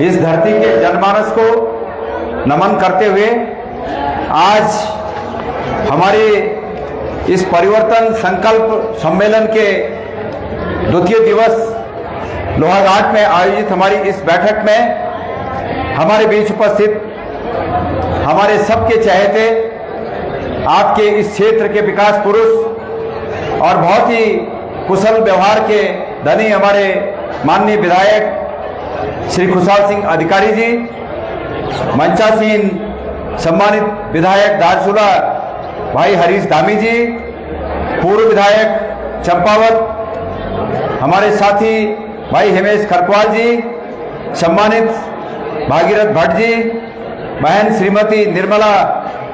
इस धरती के जनमानस को नमन करते हुए आज हमारे इस परिवर्तन संकल्प सम्मेलन के द्वितीय दिवस लोहाघाट में आयोजित हमारी इस बैठक में हमारे बीच उपस्थित हमारे सबके चहेते आपके इस क्षेत्र के विकास पुरुष और बहुत ही कुशल व्यवहार के धनी हमारे माननीय विधायक श्री खुशहाल सिंह अधिकारी जी, मंचासीन सम्मानित विधायक दारचूला भाई हरीश धामी जी, पूर्व विधायक चंपावत हमारे साथी भाई हिमेश खरकवाल जी, सम्मानित भागीरथ भट्ट जी, बहन श्रीमती निर्मला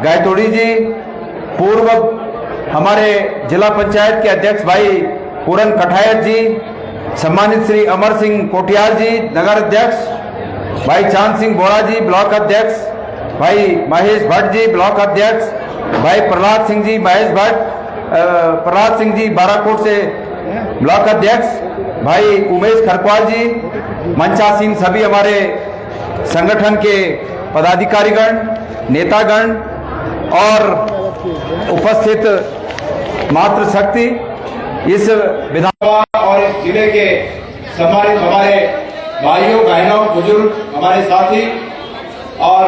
गायतोड़ी जी, पूर्व हमारे जिला पंचायत के अध्यक्ष भाई पूरन कठायत जी, सम्मानित श्री अमर सिंह कोटियाल जी नगर अध्यक्ष, भाई चांद सिंह बोरा जी ब्लॉक अध्यक्ष, भाई महेश भट्ट जी ब्लॉक अध्यक्ष, भाई प्रहलाद सिंह जी प्रहलाद सिंह जी बाराकोट से ब्लॉक अध्यक्ष, भाई उमेश खरकवाल जी, मंचासीन सभी हमारे संगठन के पदाधिकारीगण, नेतागण और उपस्थित मातृशक्ति, इस विधानसभा और इस जिले के सम्मानित हमारे भाइयों बहनों बुजुर्ग हमारे साथी और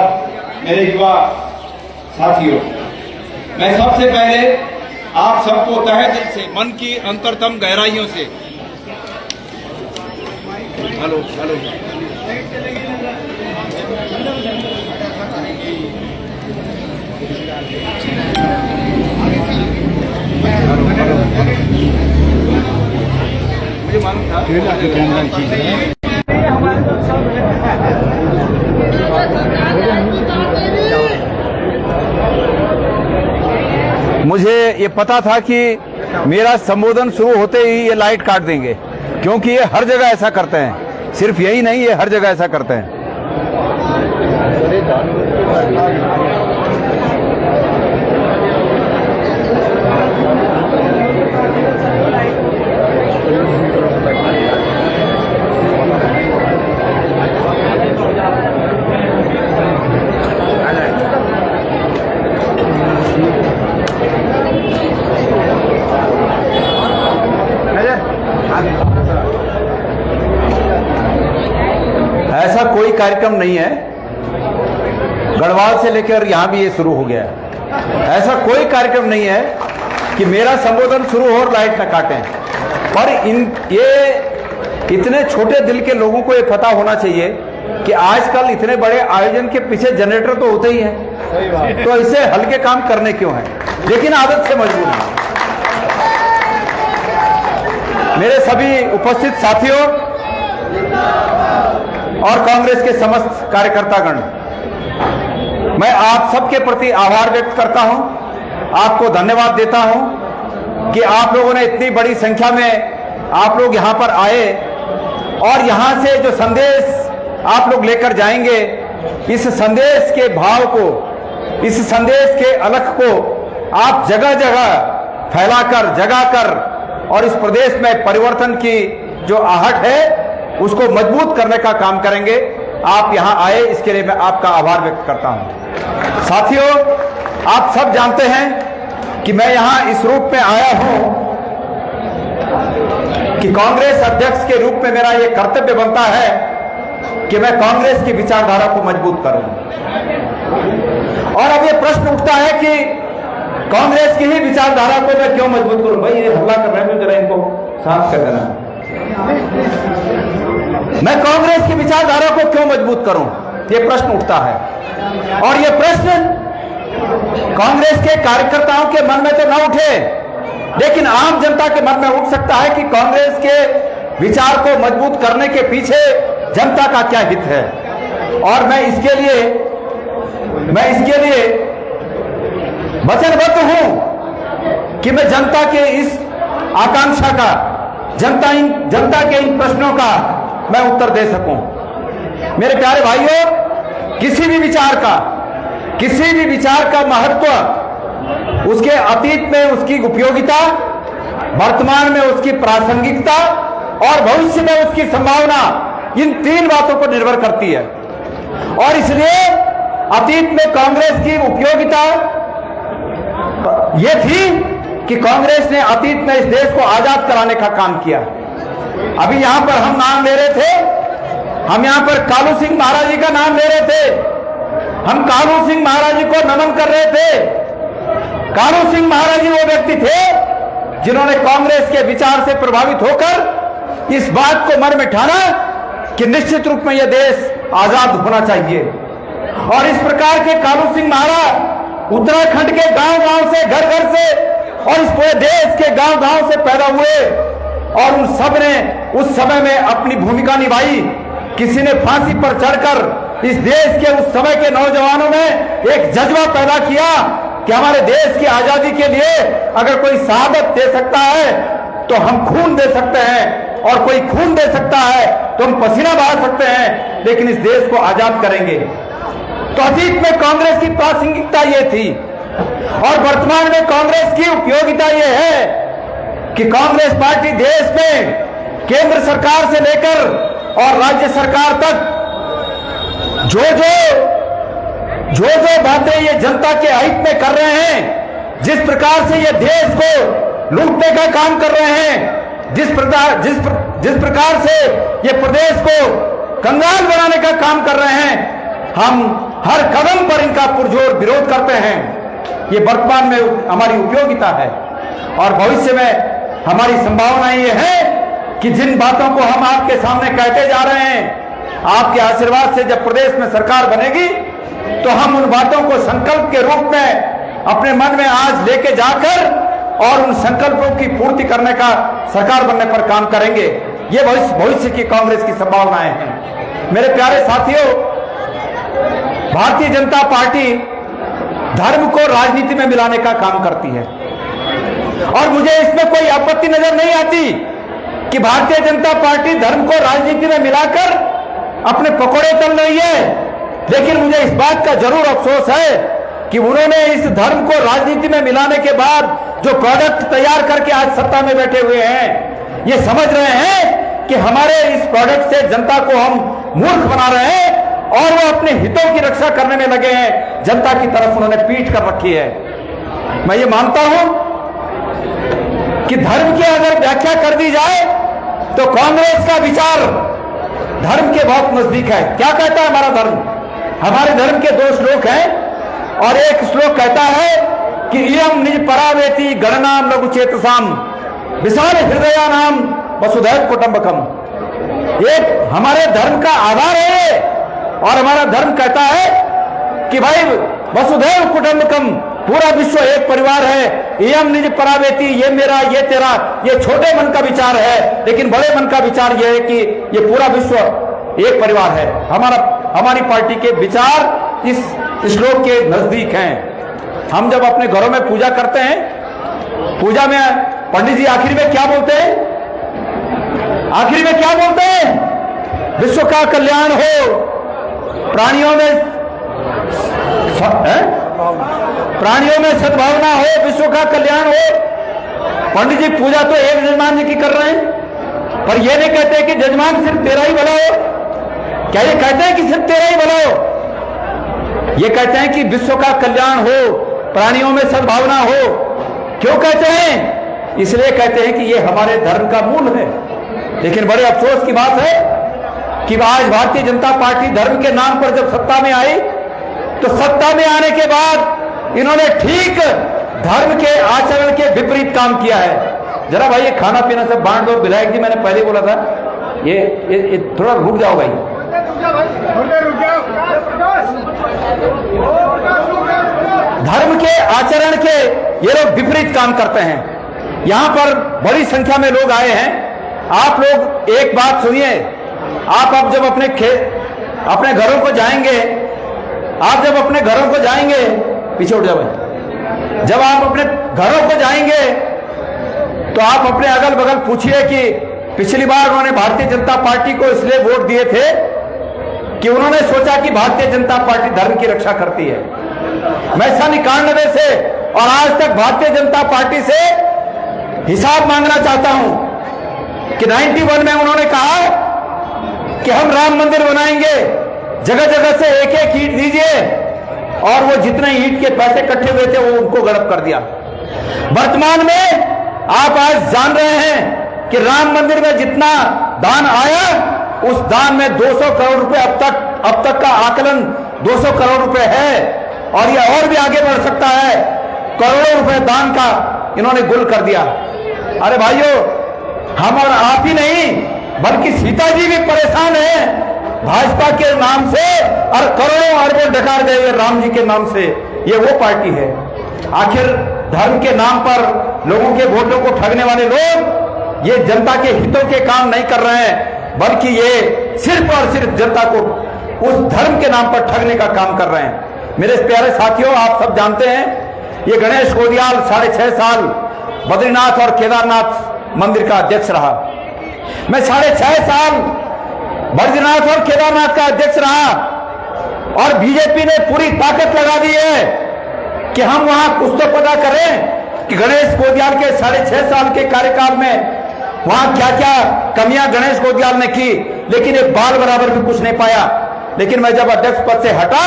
मेरे युवा साथियों, मैं सबसे पहले आप सबको तहे दिल से मन की अंतरतम गहराइयों से हेलो मुझे मालूम था मुझे ये पता था कि मेरा संबोधन शुरू होते ही ये लाइट काट देंगे, क्योंकि ये हर जगह ऐसा करते हैं, सिर्फ यही नहीं ये हर जगह ऐसा करते हैं। ऐसा कोई कार्यक्रम नहीं है, गढ़वाल से लेकर यहां भी ये शुरू हो गया है। ऐसा कोई कार्यक्रम नहीं है कि मेरा संबोधन शुरू हो और लाइट न काटें, पर ये इतने छोटे दिल के लोगों को ये पता होना चाहिए कि आजकल इतने बड़े आयोजन के पीछे जनरेटर तो होते ही हैं, तो इसे हल्के काम करने क्यों है, लेकिन आदत से मजबूर है। मेरे सभी उपस्थित साथियों और कांग्रेस के समस्त कार्यकर्तागण, मैं आप सबके प्रति आभार व्यक्त करता हूं, आपको धन्यवाद देता हूं कि आप लोगों ने इतनी बड़ी संख्या में आप लोग यहां पर आए और यहां से जो संदेश आप लोग लेकर जाएंगे, इस संदेश के भाव को, इस संदेश के अलख को आप जगह जगह फैलाकर, जगाकर और इस प्रदेश में परिवर्तन की जो आहट है उसको मजबूत करने का काम करेंगे। आप यहां आए, इसके लिए मैं आपका आभार व्यक्त करता हूं। साथियों, आप सब जानते हैं कि मैं यहां इस रूप में आया हूं कि कांग्रेस अध्यक्ष के रूप में मेरा यह कर्तव्य बनता है कि मैं कांग्रेस की विचारधारा को मजबूत करूं। और अब यह प्रश्न उठता है कि कांग्रेस की ही विचारधारा को मैं क्यों मजबूत करूं। भाई ये हमला कर रहे हैं, जरा इनको शांत कर देना। मैं कांग्रेस की विचारधारा को क्यों मजबूत करूं, यह प्रश्न उठता है। और यह प्रश्न कांग्रेस के कार्यकर्ताओं के मन में तो ना उठे, लेकिन आम जनता के मन में उठ सकता है कि कांग्रेस के विचार को मजबूत करने के पीछे जनता का क्या हित है। और मैं इसके लिए वचनबद्ध हूं कि मैं जनता के इस आकांक्षा का, जनता के इन प्रश्नों का मैं उत्तर दे सकूं। मेरे प्यारे भाइयों, किसी भी विचार का महत्व, उसके अतीत में उसकी उपयोगिता, वर्तमान में उसकी प्रासंगिकता और भविष्य में उसकी संभावना इन तीन बातों पर निर्भर करती है। और इसलिए अतीत में कांग्रेस की उपयोगिता यह थी कि कांग्रेस ने अतीत में इस देश को आजाद कराने का काम किया। अभी यहां पर हम नाम ले रहे थे, हम यहां पर कालू सिंह महाराज जी का नाम ले रहे थे, हम कालू सिंह महाराज जी को नमन कर रहे थे। कालू सिंह महाराज जी वो व्यक्ति थे जिन्होंने कांग्रेस के विचार से प्रभावित होकर इस बात को मन में ठाना कि निश्चित रूप में यह देश आजाद होना चाहिए। और इस प्रकार के कालू सिंह महाराज उत्तराखंड के गांव-गांव से, घर-घर से और इस पूरे देश के गांव-गांव से पैदा हुए और उन सब ने उस समय में अपनी भूमिका निभाई। किसी ने फांसी पर चढ़कर इस देश के उस समय के नौजवानों में एक जज्बा पैदा किया कि हमारे देश की आजादी के लिए अगर कोई शहादत दे सकता है तो हम खून दे सकते हैं, और कोई खून दे सकता है तो हम पसीना बहा सकते हैं, लेकिन इस देश को आजाद करेंगे। तो अतीत में कांग्रेस की प्रासंगिकता यह थी और वर्तमान में कांग्रेस की उपयोगिता यह है कि कांग्रेस पार्टी देश में केंद्र सरकार से लेकर और राज्य सरकार तक जो बातें ये जनता के हित में कर रहे हैं, जिस प्रकार से ये देश को लूटने का काम कर रहे हैं, जिस प्रकार से ये प्रदेश को कंगाल बनाने का काम कर रहे हैं, हम हर कदम पर इनका पुरजोर विरोध करते हैं। ये वर्तमान में हमारी उपयोगिता है और भविष्य में हमारी संभावना ये है कि जिन बातों को हम आपके सामने कहते जा रहे हैं, आपके आशीर्वाद से जब प्रदेश में सरकार बनेगी तो हम उन बातों को संकल्प के रूप में अपने मन में आज लेके जाकर और उन संकल्पों की पूर्ति करने का सरकार बनने पर काम करेंगे। ये भविष्य की कांग्रेस की संभावनाएं हैं। मेरे प्यारे साथियों, भारतीय जनता पार्टी धर्म को राजनीति में मिलाने का काम करती है और मुझे इसमें कोई आपत्ति नजर नहीं आती कि भारतीय जनता पार्टी धर्म को राजनीति में मिलाकर अपने पकौड़े तल रही है। लेकिन मुझे इस बात का जरूर अफसोस है कि उन्होंने इस धर्म को राजनीति में मिलाने के बाद जो प्रोडक्ट तैयार करके आज सत्ता में बैठे हुए हैं, ये समझ रहे हैं कि हमारे इस प्रोडक्ट से जनता को हम मूर्ख बना रहे हैं और वो अपने हितों की रक्षा करने में लगे हैं। जनता की तरफ उन्होंने पीठ कर रखी है। मैं ये मानता हूं कि धर्म की अगर व्याख्या कर दी जाए तो कांग्रेस का विचार धर्म के बहुत नजदीक है। क्या कहता है हमारा धर्म? हमारे धर्म के दो श्लोक हैं और एक श्लोक कहता है कि इयम निज परावेति गणनाम लघु चेतसाम विशाल हृदया नाम वसुधैव कुटुंबकम। एक हमारे धर्म का आधार है और हमारा धर्म कहता है कि भाई वसुधैव कुटुंबकम, पूरा विश्व एक परिवार है। इयम निज परावेति, ये मेरा ये तेरा, ये छोटे मन का विचार है, लेकिन बड़े मन का विचार यह है कि ये पूरा विश्व एक परिवार है। हमारी पार्टी के विचार इस श्लोक के नजदीक हैं। हम जब अपने घरों में पूजा करते हैं, पूजा में पंडित जी आखिर में क्या बोलते हैं? आखिर में क्या बोलते हैं? विश्व का कल्याण हो, प्राणियों में सद्भावना हो, विश्व का कल्याण हो। पंडित जी पूजा तो एक जजमान जी की कर रहे हैं, पर ये नहीं कहते कि जजमान सिर्फ तेरा ही भला हो। क्या ये कहते हैं कि सिर्फ तेरा ही भला हो? ये कहते हैं कि विश्व का कल्याण हो, प्राणियों में सद्भावना हो। क्यों कहते हैं? इसलिए कहते हैं कि ये हमारे धर्म का मूल है। लेकिन बड़े अफसोस की बात है कि आज भारतीय जनता पार्टी धर्म के नाम पर जब सत्ता में आई तो सत्ता में आने के बाद इन्होंने ठीक धर्म के आचरण के विपरीत काम किया है। जरा भाई ये खाना पीना सब बांट दो। विधायक जी मैंने पहले बोला था ये थोड़ा रुक जाओ भाई। धर्म के आचरण के ये लोग विपरीत काम करते हैं। यहां पर बड़ी संख्या में लोग आए हैं। आप लोग एक बात सुनिए, आप अब जब अपने घरों को जाएंगे, आप जब अपने घरों को जाएंगे, पीछे उठ जाओ, जब आप अपने घरों को जाएंगे तो आप अपने अगल बगल पूछिए कि पिछली बार उन्होंने भारतीय जनता पार्टी को इसलिए वोट दिए थे कि उन्होंने सोचा कि भारतीय जनता पार्टी धर्म की रक्षा करती है। मैं सन 91 से और आज तक भारतीय जनता पार्टी से हिसाब मांगना चाहता हूं कि 91 में उन्होंने कहा कि हम राम मंदिर बनाएंगे, जगह जगह से एक एक ईंट दीजिए, और वो जितने ईंट के पैसे इकट्ठे हुए थे वो उनको गड़प कर दिया। वर्तमान में आप आज जान रहे हैं कि राम मंदिर में जितना दान आया, उस दान में 200 करोड़ रुपए अब तक का आकलन 200 करोड़ रुपए है, और यह और भी आगे बढ़ सकता है। करोड़ों रुपए दान का इन्होंने गुल कर दिया। अरे भाइयों, हम और आप ही नहीं बल्कि सीता जी भी परेशान हैं भाजपा के नाम से, और करोड़ों अरबों डकार गए राम जी के नाम से। ये वो पार्टी है। आखिर धर्म के नाम पर लोगों के वोटों को ठगने वाले लोग ये जनता के हितों के काम नहीं कर रहे हैं, बल्कि ये सिर्फ और सिर्फ जनता को उस धर्म के नाम पर ठगने का काम कर रहे हैं। मेरे प्यारे साथियों, आप सब जानते हैं ये गणेश गोदियाल 6.5 साल बद्रीनाथ और केदारनाथ मंदिर का अध्यक्ष रहा। मैं 6.5 साल बद्रीनाथ और केदारनाथ का अध्यक्ष रहा, और बीजेपी ने पूरी ताकत लगा दी है कि हम वहां कुछ तो पता करें कि गणेश गोदियाल के 6.5 साल के कार्यकाल में वहां क्या क्या कमियां गणेश गोदियाल ने की, लेकिन एक बाल बराबर भी कुछ नहीं पाया। लेकिन मैं जब अध्यक्ष पद से हटा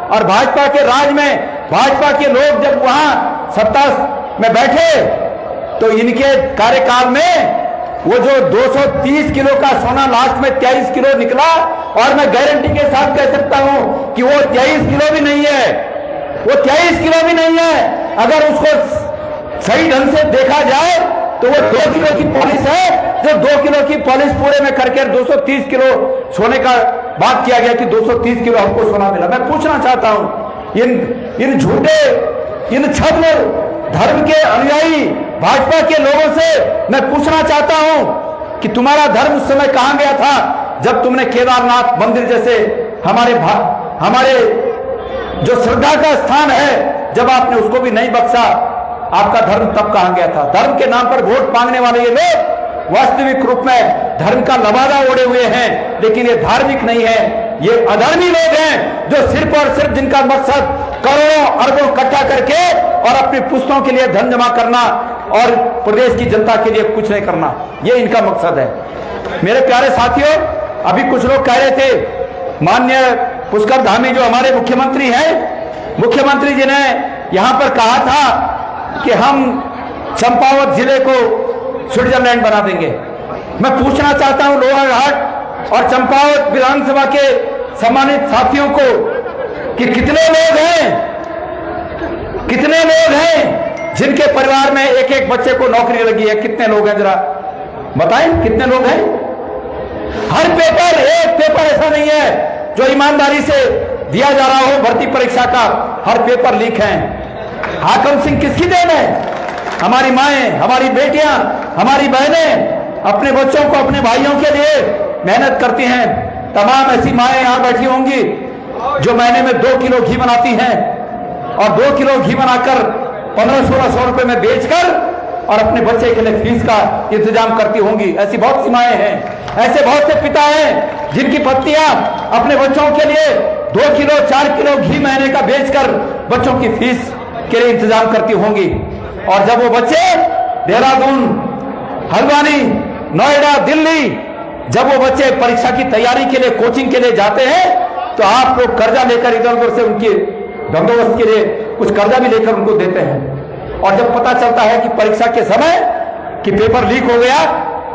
और भाजपा के राज में भाजपा के लोग जब वहां सत्ता में बैठे, तो इनके कार्यकाल में वो जो 230 किलो का सोना लास्ट में 23 किलो निकला, और मैं गारंटी के साथ कह सकता हूं कि वो 23 किलो भी नहीं है, वो 23 किलो भी नहीं है। अगर उसको सही ढंग से देखा जाए तो वो 2 किलो की पॉलिश है, जो 2 किलो की पॉलिश पूरे में करके 230 किलो सोने का बात किया गया कि 230 किलो हमको सोना मिला। मैं पूछना चाहता हूं इन झूठे, इन छद्म धर्म के अनुयायी भाजपा के लोगों से मैं पूछना चाहता हूं कि तुम्हारा धर्म उस समय कहां गया था जब तुमने केदारनाथ मंदिर जैसे हमारे जो श्रद्धा का स्थान है, जब आपने उसको भी नहीं बख्शा, आपका धर्म तब कहां गया था? धर्म के नाम पर वोट मांगने वाले ये लोग वास्तविक रूप में धर्म का लबादा ओढ़े हुए हैं, लेकिन ये धार्मिक नहीं है, ये अधर्मी लोग हैं, जो सिर्फ और सिर्फ जिनका मकसद करोड़ों अरबों इकट्ठा करके और अपनी पुश्तों के लिए धन जमा करना और प्रदेश की जनता के लिए कुछ नहीं करना, ये इनका मकसद है। मेरे प्यारे साथियों, अभी कुछ लोग कह रहे थे, माननीय पुष्कर धामी जो हमारे मुख्यमंत्री हैं, मुख्यमंत्री जी ने यहां पर कहा था कि हम चंपावत जिले को स्विट्जरलैंड बना देंगे। मैं पूछना चाहता हूं लोहाघाट और चंपावत विधानसभा के सम्मानित साथियों को कि कितने लोग हैं जिनके परिवार में एक एक बच्चे को नौकरी लगी है? कितने लोग हैं, जरा बताएं कितने लोग हैं? हर पेपर, एक पेपर ऐसा नहीं है जो ईमानदारी से दिया जा रहा हो। भर्ती परीक्षा का हर पेपर लीक है। हाकम सिंह किसकी देन है? हमारी माएं, हमारी बेटियां, हमारी बहनें अपने बच्चों को, अपने भाइयों के लिए मेहनत करती हैं। तमाम ऐसी माएं यहां बैठी होंगी जो महीने में 2 किलो घी बनाती हैं, और 2 किलो घी बनाकर 1500-1600 रुपए में बेचकर और अपने बच्चे के लिए फीस का इंतजाम करती होंगी। ऐसी बहुत सी माएं हैं, ऐसे बहुत से पिता हैं जिनकी पत्नियां अपने बच्चों के लिए 2 किलो 4 किलो घी महीने का बेचकर बच्चों की फीस के लिए इंतजाम करती होंगी। और जब वो बच्चे देहरादून, हल्द्वानी, नोएडा, दिल्ली, जब वो बच्चे परीक्षा की तैयारी के लिए, कोचिंग के लिए जाते हैं, तो आप लोग कर्जा लेकर इधर उधर से उनके बंदोबस्त के लिए कुछ कर्जा भी लेकर उनको देते हैं। और जब पता चलता है कि परीक्षा के समय कि पेपर लीक हो गया,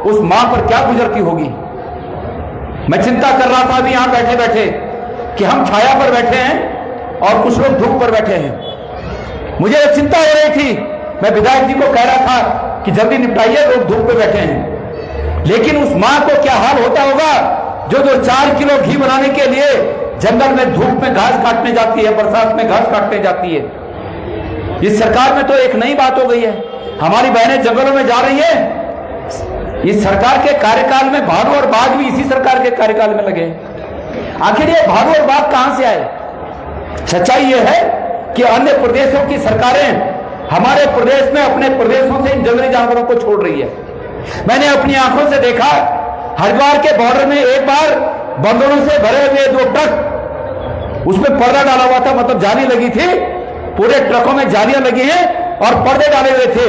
उस मां पर क्या गुजरती होगी। मैं चिंता कर रहा था अभी यहां बैठे बैठे कि हम छाया पर बैठे हैं और कुछ लोग धूप पर बैठे हैं। मुझे चिंता हो रही थी, मैं विधायक जी को कह रहा था कि जल्दी निपटाइए, लोग धूप पे बैठे हैं। लेकिन उस मां को क्या हाल होता होगा जो 4 किलो घी बनाने के लिए जंगल में धूप में घास काटने जाती है, बरसात में घास काटने जाती है। इस सरकार में तो एक नई बात हो गई है, हमारी बहनें जंगलों में जा रही है। इस सरकार के कार्यकाल में भालू और बाघ भी इसी सरकार के कार्यकाल में लगे। आखिर ये भालू और बाघ कहां से आए? सच्चाई ये है कि अन्य प्रदेशों की सरकारें हमारे प्रदेश में अपने प्रदेशों से इन जंगली जानवरों को छोड़ रही है। मैंने अपनी आंखों से देखा, हरिद्वार के बॉर्डर में एक बार बंदरों से भरे हुए 2 ट्रक, उसमें पर्दा डाला हुआ था, मतलब जाली लगी थी, पूरे ट्रकों में जालियां लगी हैं और पर्दे डाले हुए थे,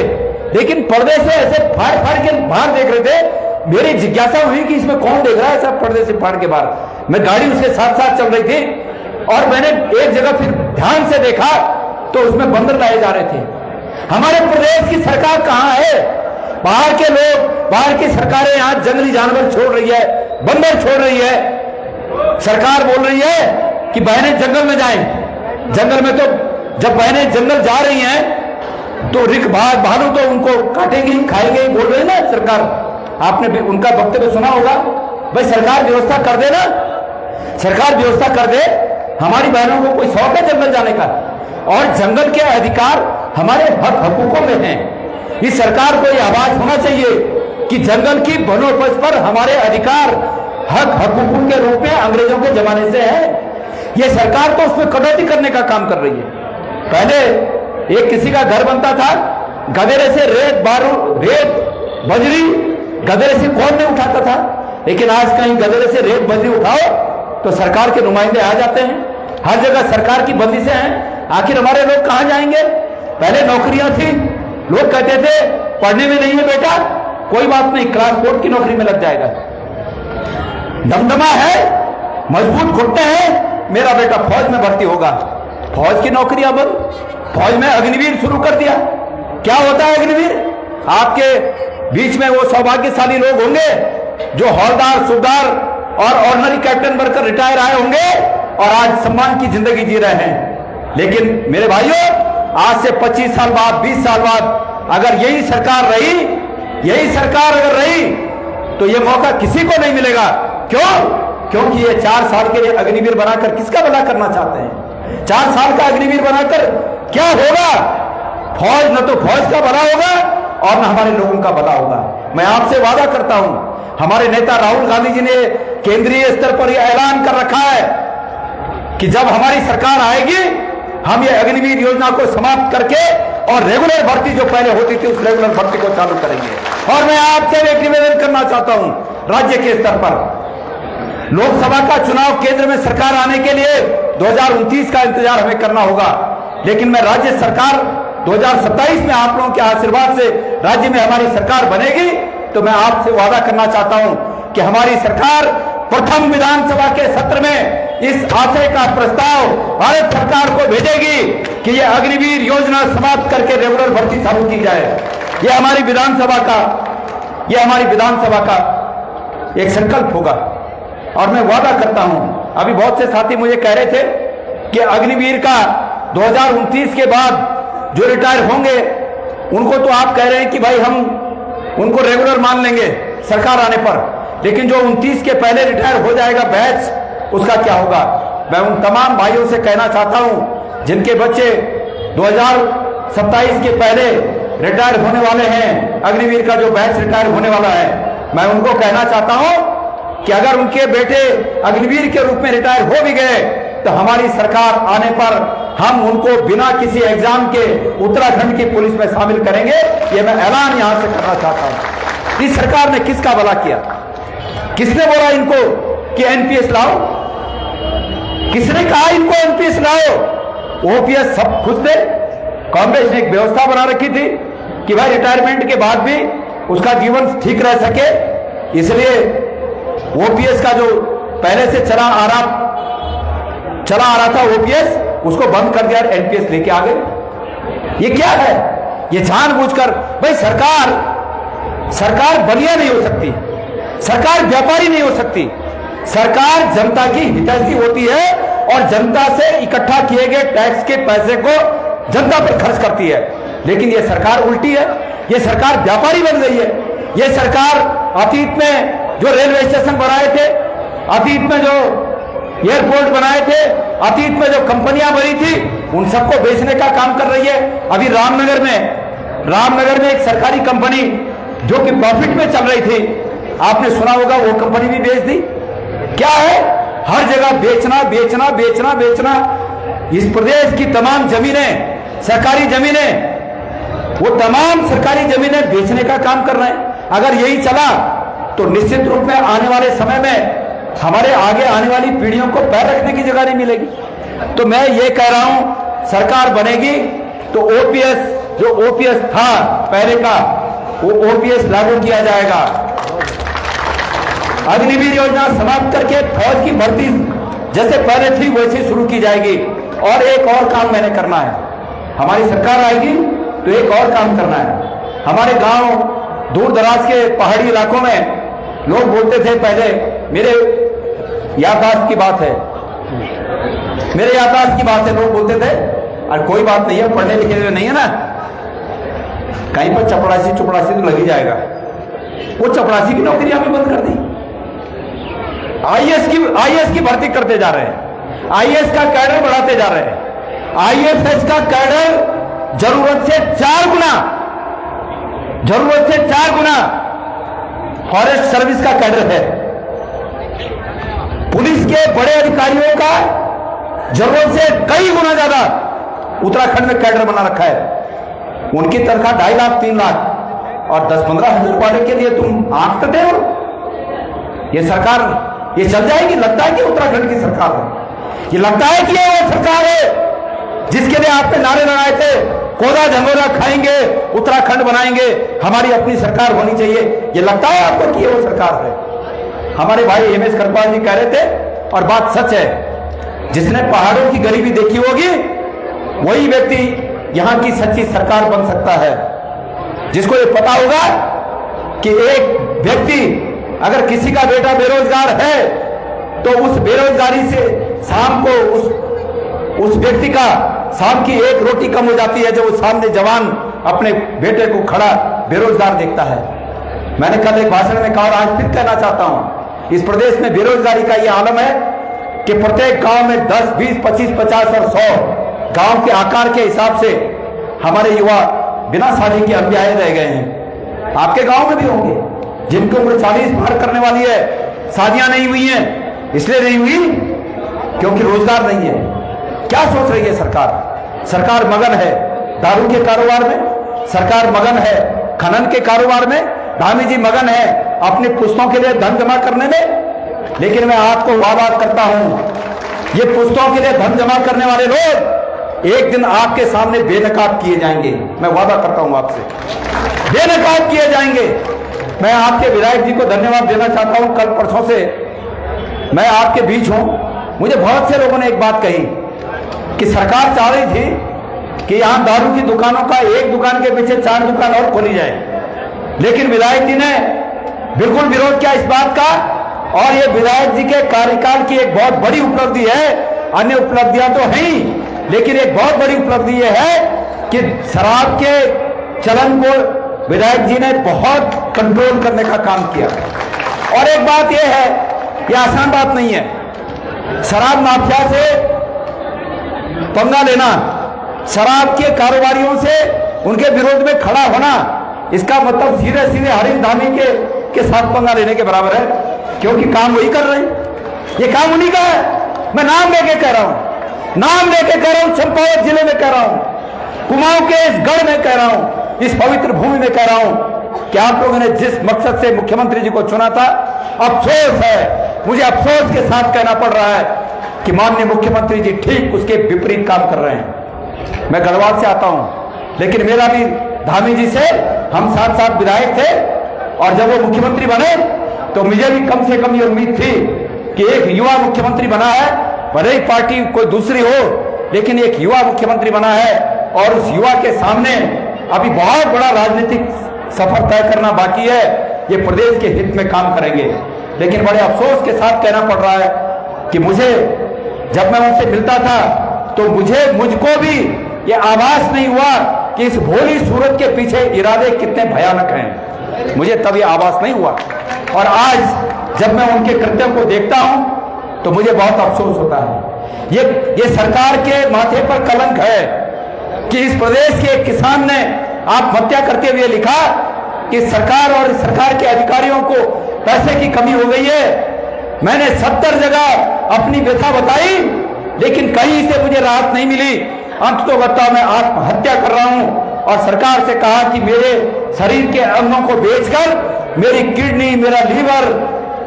लेकिन पर्दे से ऐसे फाड़ फाड़ के बाहर देख रहे थे मेरी जिज्ञासा हुई कि इसमें कौन देख रहा है सब पर्दे से फाड़ के बाहर। मैं गाड़ी उसके साथ साथ चल रही थी और मैंने एक जगह फिर ध्यान से देखा तो उसमें बंदर लाए जा रहे थे। हमारे प्रदेश की सरकार कहां है? बाहर के लोग, बाहर की सरकारें यहां जंगली जानवर छोड़ रही है, बंदर छोड़ रही है। सरकार बोल रही है कि बहनें जंगल में जाएं। जंगल में तो जब बहनें जंगल जा रही हैं तो रिक भालू तो उनको काटेंगे, खाएंगे, बोल रहे हैं ना सरकार। आपने भी उनका वक्तव्य सुना होगा। भाई सरकार व्यवस्था कर दे ना, सरकार व्यवस्था कर दे। हमारी बहनों को कोई शौक है जंगल जाने का? और जंगल के अधिकार हमारे हक हकूकों में हैं। इस सरकार को यह आवाज होना चाहिए कि जंगल की वनोपज पर हमारे अधिकार हक हकूकों के रूप में अंग्रेजों के जमाने से है। यह सरकार तो उसमें कटौती करने का काम कर रही है। पहले एक किसी का घर बनता था, गधेरे से रेत बजरी गधेरे से कौन नहीं उठाता था, लेकिन आज कहीं गधेरे से रेत बजरी उठाओ तो सरकार के नुमाइंदे आ जाते हैं। हर जगह सरकार की बंदिशें हैं। आखिर हमारे लोग कहां जाएंगे? पहले नौकरियां थी, लोग कहते थे पढ़ने में नहीं है बेटा, कोई बात नहीं, क्लास 4 की नौकरी में लग जाएगा। दमदमा है, मजबूत घुटने हैं, मेरा बेटा फौज में भर्ती होगा। फौज की नौकरियां बंद, फौज में अग्निवीर शुरू कर दिया। क्या होता है अग्निवीर? आपके बीच में वो सौभाग्यशाली लोग होंगे जो हौलदार, सूबेदार और ऑर्डिनरी कैप्टन बनकर रिटायर आए होंगे और आज सम्मान की जिंदगी जी रहे हैं। लेकिन मेरे भाइयों, आज से 25 साल बाद, 20 साल बाद अगर यही सरकार रही, यही सरकार अगर रही तो यह मौका किसी को नहीं मिलेगा। क्यों? क्योंकि ये 4 साल के लिए अग्निवीर बनाकर किसका भला करना चाहते हैं? 4 साल का अग्निवीर बनाकर क्या होगा? फौज, न तो फौज का भला होगा और न हमारे लोगों का भला होगा। मैं आपसे वादा करता हूं, हमारे नेता राहुल गांधी जी ने केंद्रीय स्तर पर यह ऐलान कर रखा है कि जब हमारी सरकार आएगी हम ये अग्निवीर योजना को समाप्त करके और रेगुलर भर्ती जो पहले होती थी उस रेगुलर भर्ती को चालू करेंगे। और मैं आपसे एक निवेदन करना चाहता हूं, राज्य के स्तर पर लोकसभा का चुनाव केंद्र में सरकार आने के लिए 2029 का इंतजार हमें करना होगा। लेकिन मैं राज्य सरकार 2027 में आप लोगों के आशीर्वाद से राज्य में हमारी सरकार बनेगी तो मैं आपसे वादा करना चाहता हूं कि हमारी सरकार प्रथम विधानसभा के सत्र में इस आशय का प्रस्ताव भारत सरकार को भेजेगी कि यह अग्निवीर योजना समाप्त करके रेगुलर भर्ती चालू की जाए। यह हमारी विधानसभा का एक संकल्प होगा। और मैं वादा करता हूं, अभी बहुत से साथी मुझे कह रहे थे कि अग्निवीर का 2029 के बाद जो रिटायर होंगे उनको तो आप कह रहे हैं कि भाई हम उनको रेगुलर मान लेंगे सरकार आने पर, लेकिन जो 29 के पहले रिटायर हो जाएगा बैच, उसका क्या होगा? मैं उन तमाम भाइयों से कहना चाहता हूं जिनके बच्चे 2027 के पहले रिटायर होने वाले हैं, अग्निवीर का जो बैच रिटायर होने वाला है, मैं उनको कहना चाहता हूं कि अगर उनके बेटे अग्निवीर के रूप में रिटायर हो भी गए तो हमारी सरकार आने पर हम उनको बिना किसी एग्जाम के उत्तराखंड की पुलिस में शामिल करेंगे। ये मैं ऐलान यहां से करना चाहता हूं। इस सरकार ने किसका भला किया? किसने बोला इनको कि एनपीएस लाओ? किसने कहा इनको एनपीएस लाओ? ओपीएस सब खुद थे। कांग्रेस ने एक व्यवस्था बना रखी थी कि भाई रिटायरमेंट के बाद भी उसका जीवन ठीक रह सके, इसलिए ओपीएस का जो पहले से चला आ रहा था ओपीएस, उसको बंद कर दिया, एनपीएस लेके आ गए। ये क्या है? ये जानबूझकर। भाई सरकार बलिया नहीं हो सकती, सरकार व्यापारी नहीं हो सकती। सरकार जनता की हितैषी होती है और जनता से इकट्ठा किए गए टैक्स के पैसे को जनता पर खर्च करती है। लेकिन ये सरकार उल्टी है, ये सरकार व्यापारी बन गई है। ये सरकार अतीत में जो रेलवे स्टेशन बनाए थे, अतीत में जो एयरपोर्ट बनाए थे, अतीत में जो कंपनियां बनी थी, उन सबको बेचने का काम कर रही है। अभी रामनगर में एक सरकारी कंपनी जो कि प्रॉफिट में चल रही थी, आपने सुना होगा, वो कंपनी भी बेच दी। क्या है? हर जगह बेचना बेचना बेचना बेचना। इस प्रदेश की तमाम जमीनें, सरकारी जमीनें, वो तमाम सरकारी जमीनें बेचने का काम कर रहे हैं। अगर यही चला तो निश्चित रूप में आने वाले समय में हमारे आगे आने वाली पीढ़ियों को पैर रखने की जगह नहीं मिलेगी। तो मैं ये कह रहा हूं, सरकार बनेगी तो ओपीएस था पहले का, वो ओपीएस लागू किया जाएगा। अग्निवीर योजना समाप्त करके फौज की भर्ती जैसे पहले थी वैसी शुरू की जाएगी। और एक और काम मैंने करना है, हमारी सरकार आएगी तो एक और काम करना है। हमारे गांव दूर दराज के पहाड़ी इलाकों में लोग बोलते थे पहले, मेरे याददाश्त की बात है, लोग बोलते थे और कोई बात नहीं है, पढ़ने लिखे हुए नहीं है ना, कहीं पर चपरासी तो लग ही जाएगा। वो चपरासी की नौकरियां भी बंद कर दी, आईएएस की भर्ती करते जा रहे हैं, आईएएस का कैडर बढ़ाते जा रहे हैं। आईएफएस का कैडर जरूरत से 4 गुना फॉरेस्ट सर्विस का कैडर है। पुलिस के बड़े अधिकारियों का जरूरत से कई गुना ज्यादा उत्तराखंड में कैडर बना रखा है। उनकी तनख्वाह 2.5 लाख 3 लाख और 10-15 हजार वाले के लिए तुम आंकते हो। ये सरकार ये चल जाएगी? लगता है कि उत्तराखंड की सरकार है, ये लगता है कि ये वो सरकार है जिसके लिए आपने नारे लगाए थे, कोदा झंगोरा खाएंगे, उत्तराखंड बनाएंगे, हमारी अपनी सरकार होनी चाहिए। ये लगता है आपको कि ये वो सरकार है? हमारे भाई एमएस करपाल जी कह रहे थे और बात सच है, जिसने पहाड़ों की गरीबी देखी होगी वही व्यक्ति यहां की सच्ची सरकार बन सकता है। जिसको ये पता होगा कि एक व्यक्ति अगर किसी का बेटा बेरोजगार है तो उस बेरोजगारी से शाम को उस व्यक्ति का शाम की एक रोटी कम हो जाती है जब वो सामने जवान अपने बेटे को खड़ा बेरोजगार देखता है। मैंने कल एक भाषण में कहा और आज फिर कहना चाहता हूं, इस प्रदेश में बेरोजगारी का ये आलम है कि प्रत्येक गांव में 10, 20, 25, 50 और 100 गांव के आकार के हिसाब से हमारे युवा बिना शादी के अनब्याहे रह गए हैं। आपके गांव में भी होंगे जिनकी उम्र 40 पार करने वाली है, शादियां नहीं हुई हैं। इसलिए नहीं हुई क्योंकि रोजगार नहीं है। क्या सोच रही है सरकार? सरकार मगन है दारू के कारोबार में, सरकार मगन है खनन के कारोबार में, धामी जी मगन है अपने पुश्तों के लिए धन जमा करने में। लेकिन मैं आपको वादा करता हूं, ये पुश्तों के लिए धन जमा करने वाले लोग एक दिन आपके सामने बेनकाब किए जाएंगे। मैं वादा करता हूं आपसे, बेनकाब किए जाएंगे। मैं आपके विधायक जी को धन्यवाद देना चाहता हूं। कल परसों से मैं आपके बीच हूं। मुझे बहुत से लोगों ने एक बात कही कि सरकार चाह रही थी कि यहां दारू की दुकानों का एक दुकान के पीछे 4 दुकान और खोली जाए, लेकिन विधायक जी ने बिल्कुल विरोध किया इस बात का। और ये विधायक जी के कार्यकाल की एक बहुत बड़ी उपलब्धि है। अन्य उपलब्धियां तो हैं ही, लेकिन एक बहुत बड़ी उपलब्धि यह है कि शराब के चलन को विधायक जी ने बहुत कंट्रोल करने का काम किया। और एक बात यह है, यह आसान बात नहीं है। शराब माफिया से पंगा लेना, शराब के कारोबारियों से उनके विरोध में खड़ा होना, इसका मतलब सीधे सीधे हरीश धामी के साथ पंगा लेने के बराबर है, क्योंकि काम वही कर रहे हैं। ये काम उन्हीं का है। मैं नाम लेके कह रहा हूं, नाम लेके कह रहा हूं, चंपावत जिले में कह रहा हूं, कुमाऊं के इस गढ़ में कह रहा हूं, इस पवित्र भूमि में कह रहा हूं कि आप लोगों ने जिस मकसद से मुख्यमंत्री जी को चुना था, अफसोस है, मुझे अफसोस के साथ कहना पड़ रहा है कि माननीय मुख्यमंत्री जी ठीक उसके विपरीत काम कर रहे हैं। मैं गढ़वाल से आता हूं, लेकिन मेरा भी धामी जी से हम साथ विधायक थे, और जब वो मुख्यमंत्री बने तो मुझे भी कम से कम ये उम्मीद थी कि एक युवा मुख्यमंत्री बना है, भले ही पार्टी कोई दूसरी हो, लेकिन एक युवा मुख्यमंत्री बना है और उस युवा के सामने अभी बहुत बड़ा राजनीतिक सफर तय करना बाकी है। ये प्रदेश के हित में काम करेंगे। लेकिन बड़े अफसोस के साथ कहना पड़ रहा है कि मुझे जब मैं उनसे मिलता था तो मुझको भी ये आभास नहीं हुआ कि इस भोली सूरत के पीछे इरादे कितने भयानक हैं। मुझे तब ये आभास नहीं हुआ। और आज जब मैं उनके कृत्यों को देखता हूं तो मुझे बहुत अफसोस होता है। ये सरकार के माथे पर कलंक है कि इस प्रदेश के एक किसान ने आत्महत्या करते हुए लिखा कि सरकार और सरकार के अधिकारियों को पैसे की कमी हो गई है। मैंने 70 जगह अपनी व्यथा बताई, लेकिन कहीं से मुझे राहत नहीं मिली। अंत तो बताओ, मैं आत्महत्या कर रहा हूं और सरकार से कहा कि मेरे शरीर के अंगों को बेचकर मेरी किडनी, मेरा लीवर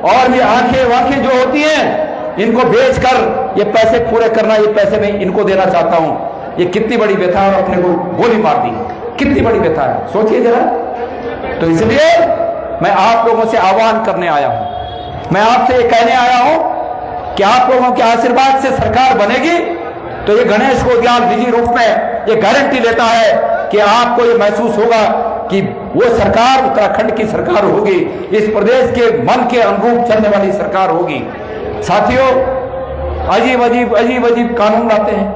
और ये आंखें जो होती हैं, इनको बेचकर ये पैसे पूरे करना, ये पैसे मैं इनको देना चाहता हूं। ये कितनी बड़ी व्यथा है, और अपने को गोली मार दी, कितनी बड़ी व्यथा है, सोचिए जरा। तो इसलिए मैं आप लोगों से आह्वान करने आया हूं मैं आपसे ये कहने आया हूं कि आप लोगों के आशीर्वाद से सरकार बनेगी तो ये गणेश गोदियाल निजी रूप में ये गारंटी लेता है कि आपको ये महसूस होगा कि वो सरकार उत्तराखंड की सरकार होगी, इस प्रदेश के मन के अनुरूप चलने वाली सरकार होगी। साथियों, अजीब अजीब कानून लाते हैं।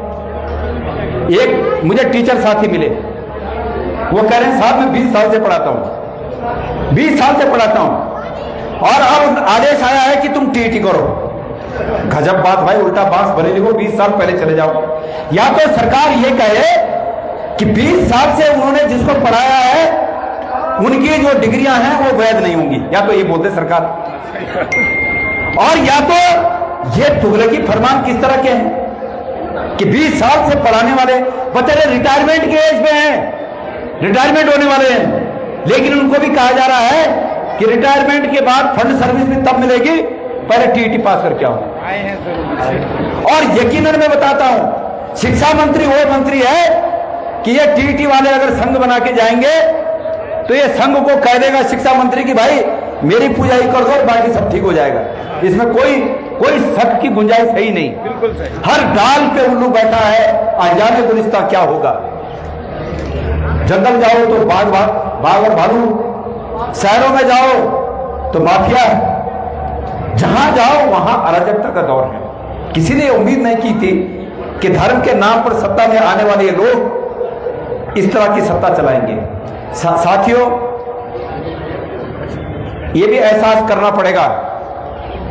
एक मुझे टीचर साथी मिले, वो कह रहे हैं साहब मैं 20 साल से पढ़ाता हूं, 20 साल से पढ़ाता हूं और अब आदेश आया है कि तुम टीईटी करो। गजब बात भाई, उल्टा बांस भले लिखो, 20 साल पहले चले जाओ। या तो सरकार ये कहे कि 20 साल से उन्होंने जिसको पढ़ाया है उनकी जो डिग्रियां हैं वो वैध नहीं होंगी, या तो ये बोलते सरकार, और या तो ये तुगलकी फरमान किस तरह के हैं कि 20 साल से पढ़ाने वाले बच्चे रिटायरमेंट के एज में हैं, रिटायरमेंट होने वाले हैं, लेकिन उनको भी कहा जा रहा है कि रिटायरमेंट के बाद फंड सर्विस भी तब मिलेगी पहले टीईटी पास करके आओ। और यकीनन मैं बताता हूं, शिक्षा मंत्री वो मंत्री है कि ये टीईटी वाले अगर संघ बना के जाएंगे तो ये संघ को कह देगा शिक्षा मंत्री की भाई मेरी पूजा ही कर दो, बाकी सब ठीक हो जाएगा। इसमें कोई शक की गुंजाइश है ही नहीं। बिल्कुल सही। हर डाल पे उल्लू बैठा है, अनजाने गुलिस्ता क्या होगा। जंगल जाओ तो बाघ और भालू, शहरों में जाओ तो माफिया, जहां जाओ वहां अराजकता का दौर है। किसी ने उम्मीद नहीं की थी कि धर्म के नाम पर सत्ता में आने वाले लोग इस तरह की सत्ता चलाएंगे। साथियों, यह भी एहसास करना पड़ेगा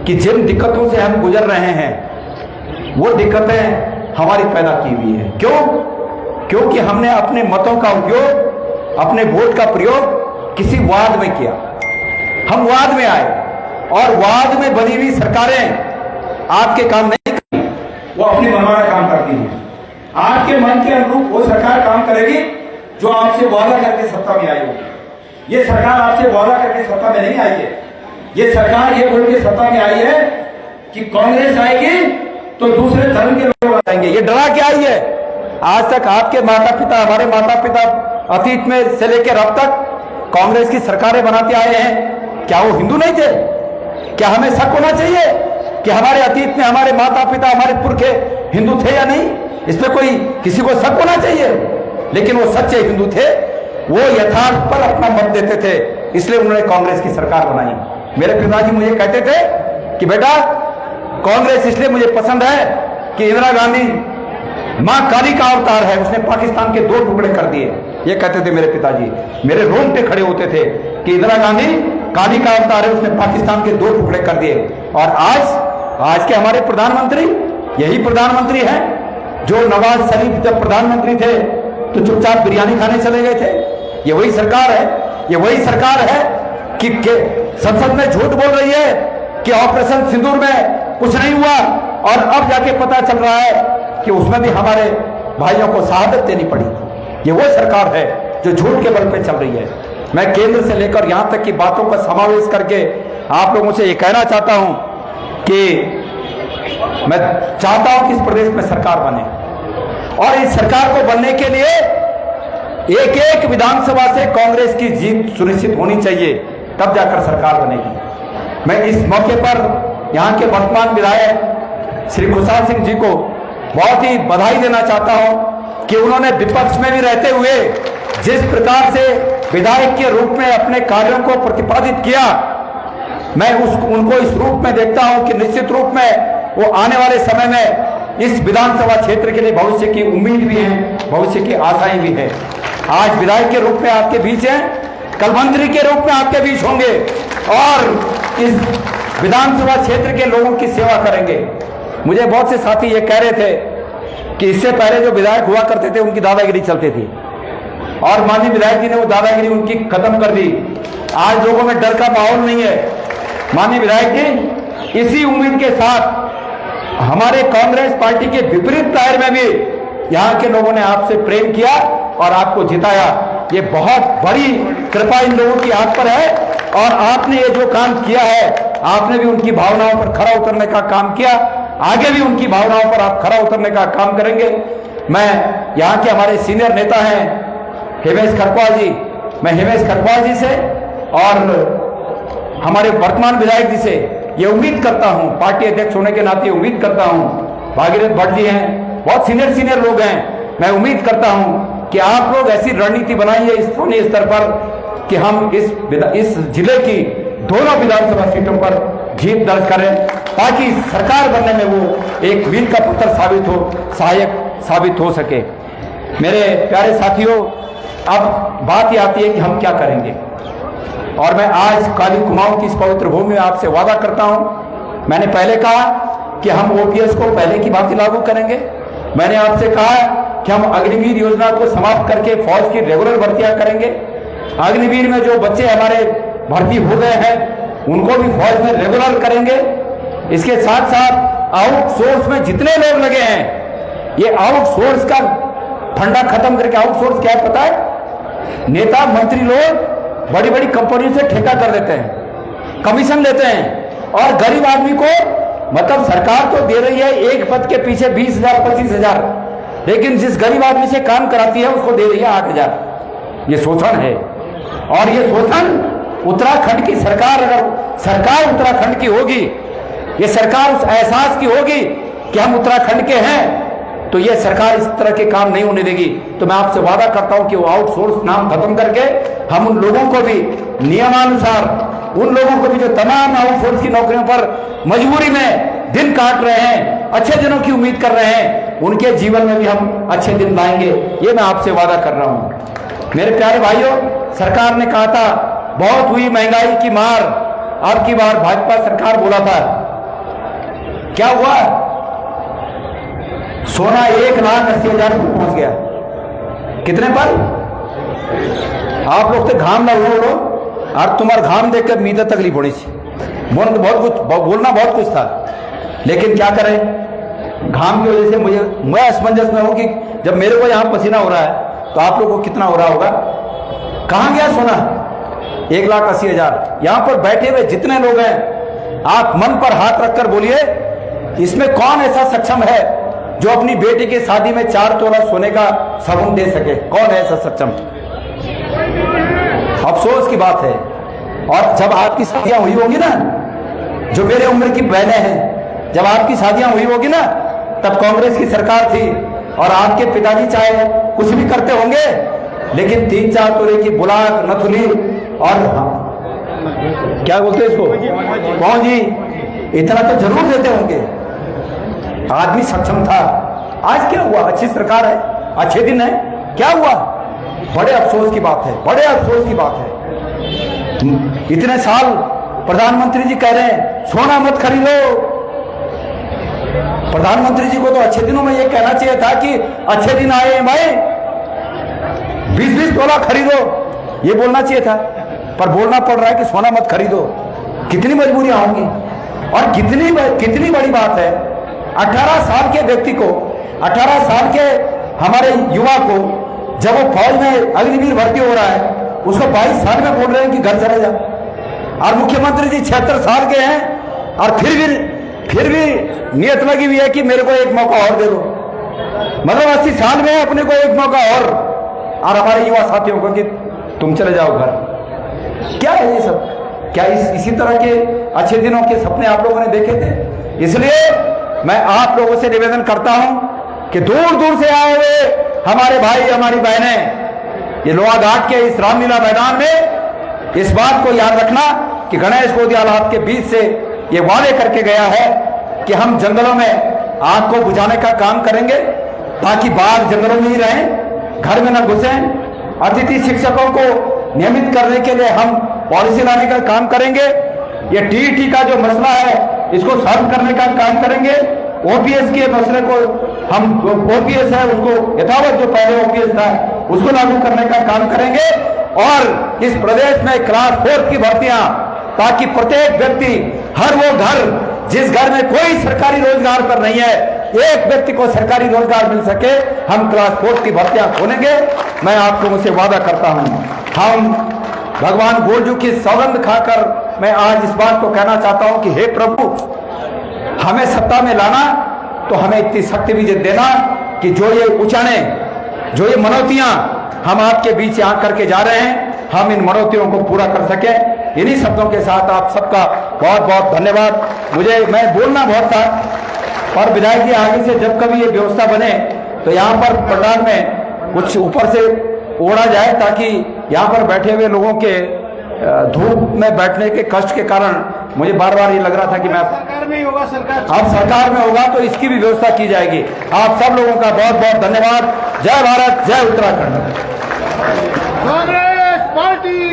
कि जिन दिक्कतों से हम गुजर रहे हैं वो दिक्कतें हमारी पैदा की हुई है। क्यों? क्योंकि हमने अपने मतों का उपयोग, अपने वोट का प्रयोग किसी वाद में किया। हम वाद में आए और वाद में बनी हुई सरकारें आपके काम नहीं करती, वो अपनी मनमाना काम करती हैं। आपके मन के अनुरूप वो सरकार काम करेगी जो आपसे वादा करके सत्ता में आई होगी। ये सरकार आपसे वादा करके सत्ता में नहीं आई है। ये सरकार ये बोल के सत्ता में आई है कि कांग्रेस आएगी तो दूसरे धर्म के लोग आएंगे। ये डरा के आई है। आज तक आपके माता पिता, हमारे माता पिता अतीत में से लेकर अब तक कांग्रेस की सरकारें बनाते आए हैं। क्या वो हिंदू नहीं थे? क्या हमें शक होना चाहिए कि हमारे अतीत में हमारे माता पिता, हमारे पुरखे हिंदू थे या नहीं? इसमें कोई किसी को शक होना चाहिए। लेकिन वो सच्चे हिंदू थे, वो यथार्थ पर अपना मत देते थे, इसलिए उन्होंने कांग्रेस की सरकार बनाई। मेरे पिताजी मुझे कहते थे कि बेटा कांग्रेस इसलिए मुझे पसंद है कि इंदिरा गांधी मां काली का अवतार है, उसने पाकिस्तान के 2 टुकड़े कर दिए। ये कहते थे मेरे पिताजी, मेरे रोंगटे खड़े होते थे कि इंदिरा गांधी काली का अवतार है, उसने पाकिस्तान के 2 टुकड़े कर दिए। और आज के हमारे प्रधानमंत्री यही प्रधानमंत्री हैं जो नवाज शरीफ जब प्रधानमंत्री थे तो चुपचाप बिरयानी खाने चले गए थे। ये वही सरकार है, ये वही सरकार है कि संसद में झूठ बोल रही है कि ऑपरेशन सिंदूर में कुछ नहीं हुआ, और अब जाके पता चल रहा है कि उसमें भी हमारे भाइयों को शहादत देनी पड़ी। ये वो सरकार है जो झूठ के बल पे चल रही है। मैं केंद्र से लेकर यहां तक की बातों का समावेश करके आप लोगों से ये कहना चाहता हूं कि मैं चाहता हूं कि इस प्रदेश में सरकार बने, और इस सरकार को बनने के लिए एक एक विधानसभा से कांग्रेस की जीत सुनिश्चित होनी चाहिए, तब जाकर सरकार बनेगी। मैं इस मौके पर यहां के वर्तमान विधायक श्री खुशहाल सिंह जी को बहुत ही बधाई देना चाहता हूं कि उन्होंने विपक्ष में भी रहते हुए जिस प्रकार से विधायक के रूप में अपने कार्यों को प्रतिपादित किया, मैं उनको इस रूप में देखता हूं कि निश्चित रूप में वो आने वाले समय में इस विधानसभा क्षेत्र के लिए भविष्य की उम्मीद भी है, भविष्य की आशाएं भी है। आज विधायक के रूप में आपके बीच हैं, कल मंत्री के रूप में आपके बीच होंगे और इस विधानसभा क्षेत्र के लोगों की सेवा करेंगे। मुझे बहुत से साथी ये कह रहे थे कि इससे पहले जो विधायक हुआ करते थे उनकी दादागिरी चलती थी, और माननीय विधायक जी ने वो दादागिरी उनकी खत्म कर दी। आज लोगों में डर का माहौल नहीं है। माननीय विधायक जी, इसी उम्मीद के साथ हमारे कांग्रेस पार्टी के विपरीत दायर में भी यहाँ के लोगों ने आपसे प्रेम किया और आपको जिताया। ये बहुत बड़ी कृपा इन लोगों की आप पर है, और आपने ये जो काम किया है, आपने भी उनकी भावनाओं पर खरा उतरने का काम किया, आगे भी उनकी भावनाओं पर आप खरा उतरने का काम करेंगे। मैं यहाँ के हमारे सीनियर नेता हैं हेमेश खरकवाल जी, मैं हेमेश खरकवाल जी से और हमारे वर्तमान विधायक जी से ये उम्मीद करता हूं, पार्टी अध्यक्ष होने के नाते उम्मीद करता हूं, भागीरथ भट्ट जी हैं, बहुत सीनियर लोग हैं, मैं उम्मीद करता हूं कि आप लोग ऐसी रणनीति बनाइए स्थानीय स्तर पर कि हम इस जिले की दोनों विधानसभा सीटों पर जीत दर्ज करें, ताकि सरकार बनने में वो एक वीर का पुत्र साबित हो, सहायक साबित हो सके। मेरे प्यारे साथियों, अब बात ये आती है कि हम क्या करेंगे, और मैं आज काली कुमाऊं की इस पवित्र भूमि में आपसे वादा करता हूं। मैंने पहले कहा कि हम ओपीएस को पहले की भांति लागू करेंगे। मैंने आपसे कहा कि हम अग्निवीर योजना को समाप्त करके फौज की रेगुलर भर्तियां करेंगे। अग्निवीर में जो बच्चे हमारे भर्ती हो गए हैं उनको भी फौज में रेगुलर करेंगे। इसके साथ साथ आउटसोर्स में जितने लोग लगे हैं, ये आउटसोर्स का फंडा खत्म करके, आउटसोर्स क्या है पता है? नेता मंत्री लोग बड़ी बड़ी कंपनियों से ठेका कर देते हैं, कमीशन लेते हैं, और गरीब आदमी को, मतलब सरकार तो दे रही है एक पद के पीछे 20,000 25,000, लेकिन जिस गरीब आदमी से काम कराती है उसको दे रही है 8,000। ये शोषण है, और ये शोषण उत्तराखंड की सरकार, अगर सरकार उत्तराखंड की होगी, ये सरकार उस एहसास की होगी कि हम उत्तराखंड के हैं, तो ये सरकार इस तरह के काम नहीं होने देगी। तो मैं आपसे वादा करता हूं कि वो आउटसोर्स नाम खत्म करके हम उन लोगों को भी नियमानुसार, उन लोगों को भी जो तमाम आउटसोर्स की नौकरियों पर मजबूरी में दिन काट रहे हैं, अच्छे दिनों की उम्मीद कर रहे हैं, उनके जीवन में भी हम अच्छे दिन लाएंगे, ये मैं आपसे वादा कर रहा हूं। मेरे प्यारे भाइयों, सरकार ने कहा था बहुत हुई महंगाई की मार, अब की बार भाजपा सरकार बोला था, क्या हुआ? सोना 1,80,000 पर पहुंच गया। कितने पर? आप लोग तो घाम ना उड़ो, और तुम्हारा घाम देखकर मीदा तकलीफ होनी चाहिए। बोलना बहुत कुछ था, लेकिन क्या करें, घाम की वजह से मैं असमंजस में हूं कि जब मेरे को यहां पसीना हो रहा है तो आप लोगों को कितना हो रहा होगा। कहां गया सोना? 1,80,000। यहां पर बैठे हुए जितने लोग हैं, आप मन पर हाथ रखकर बोलिए, इसमें कौन ऐसा सक्षम है जो अपनी बेटी की शादी में 4 तोला सोने का सबूत दे सके? कौन है ऐसा सक्षम? अफसोस की बात है। और जब आपकी शादियां हुई होगी ना, जो मेरे उम्र की बहनें हैं, जब आपकी शादियां हुई होगी ना, तब कांग्रेस की सरकार थी, और आपके पिताजी चाहे कुछ भी करते होंगे, लेकिन 3-4 तोले की बुलाक, नथुनी और क्या बोलते हैं इसको, कौन जी, इतना तो जरूर देते होंगे। आदमी सक्षम था। आज क्या हुआ? अच्छी सरकार है, अच्छे दिन है, क्या हुआ? बड़े अफसोस की बात है, बड़े अफसोस की बात है। इतने साल प्रधानमंत्री जी कह रहे हैं सोना मत खरीदो। प्रधानमंत्री जी को तो अच्छे दिनों में यह कहना चाहिए था कि अच्छे दिन आए हैं भाई, 20-20 तोला खरीदो, ये बोलना चाहिए था, पर बोलना पड़ रहा है कि सोना मत खरीदो। कितनी मजबूरियां होंगी, और कितनी बड़ी बात है। 18 साल के व्यक्ति को, 18 साल के हमारे युवा को, जब वो फौज में अग्निवीर भर्ती हो रहा है, उसको 22 साल में बोल रहे हैं कि घर चले जा। और मुख्यमंत्री जी 76 साल के हैं, और फिर भी नियत लगी हुई है कि मेरे को एक मौका और दे दो। मतलब 80 साल में अपने को एक मौका और हमारे युवा साथियों को कि तुम चले जाओ घर। क्या है ये सब? क्या इसी तरह के अच्छे दिनों के सपने आप लोगों ने देखे थे? इसलिए मैं आप लोगों से निवेदन करता हूं कि दूर दूर से आए हुए हमारे भाई, हमारी बहनें, ये लोहाघाट के इस रामलीला मैदान में इस बात को याद रखना कि गणेश गोदियालाल के बीच से ये वादे करके गया है कि हम जंगलों में आग को बुझाने का काम करेंगे, ताकि बाघ जंगलों में ही रहें, घर में न घुसें। अतिथि शिक्षकों को नियमित करने के लिए हम पॉलिसी लाने का काम करेंगे। ये टीईटी का जो मसला है, इसको सॉल्व करने का काम करेंगे। ओपीएस के मसले को हम, ओपीएस है उसको यथावत, जो पहले ओपीएस था उसको लागू करने का काम करेंगे। और इस प्रदेश में क्लास 4 की भर्तियां, ताकि प्रत्येक व्यक्ति, हर वो घर जिस घर में कोई सरकारी रोजगार पर नहीं है, एक व्यक्ति को सरकारी रोजगार मिल सके, हम क्लास 4 की भर्तियां खोलेंगे। मैं आप लोगों से वादा करता हूं। हम भगवान गोरजू की सौगंध खाकर मैं आज इस बात को कहना चाहता हूं कि हे प्रभु, हमें सत्ता में लाना तो हमें इतनी शक्ति भी देना कि जो ये उचाने, जो ये मनौतियां हम आपके बीच से आकर के जा रहे हैं, हम इन मनौतियों को पूरा कर सके। इन्हीं शब्दों के साथ आप सबका बहुत बहुत धन्यवाद। मैं बोलना बहुत था, पर विधायक जी आगे से जब कभी ये व्यवस्था बने तो यहाँ पर पंडाल में कुछ ऊपर से ओढ़ा जाए, ताकि यहाँ पर बैठे हुए लोगों के धूप में बैठने के कष्ट के कारण मुझे बार बार ये लग रहा था कि मैं सरकार में ही होगा, अब सरकार में होगा तो इसकी भी व्यवस्था की जाएगी। आप सब लोगों का बहुत बहुत धन्यवाद। जय भारत, जय उत्तराखंड। कांग्रेस पार्टी।